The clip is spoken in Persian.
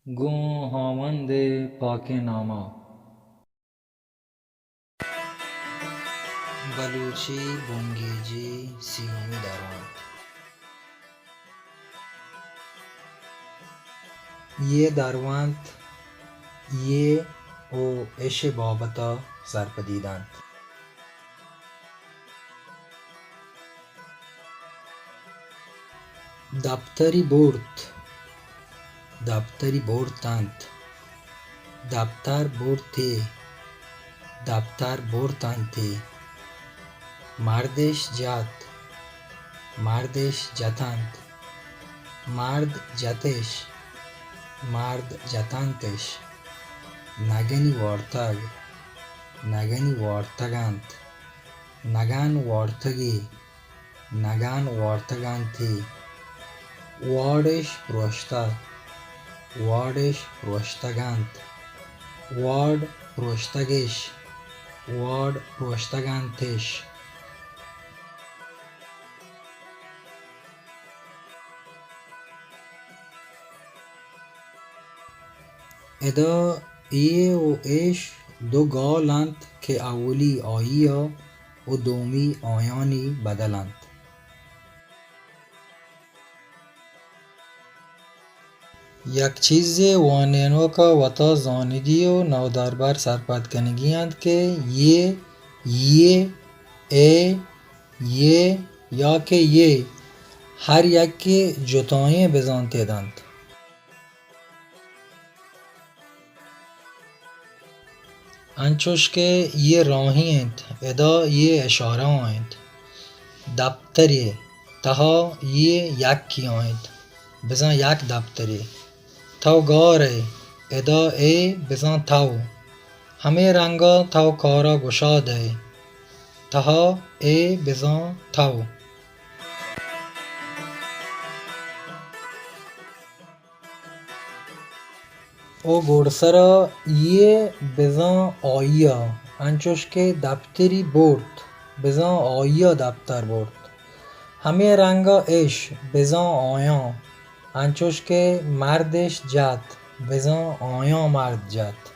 گو هاوند پاک ناما. بلوچی بونگیجی سیومی دروند. یه دروند یه او اش بابتا سرپدیدند. دفتری برد دفتری بردند. دفتر برد دفتر بردند. مردش جت مردش جتند. مرد جتش مرد جتندش. نگنی وارتگ نگنی وارتگند. نگن وارتگی نگن وارتگانتی. وارش پرشته وارش پرشتگند. وارد پرشتگش وارد پرشتگانتش. ادا ایه و اش دو گالند که اولی آییا و دومی آیانی بدلند. یک چیز وانینو کا وطا زانگی و نوداربر سرپد کنگی اند که یه یا که یه هر یک که جتاییں بزانتے دند. انچوش که یه راهی اند ادا یه اشاره اند. دفتری تها یه یکی اند بزن یک دفتری. تو گاره ادا ای بزن تو. همه رنگا تو کارا گشاده تها ای بزن تو. او گرسرا یه بزن آیا انچوش که دفتری برد بزن آیا دفتر برد. همه رنگا اش بزن آیا انچوش که مردش جت بزن آیا مرد جت.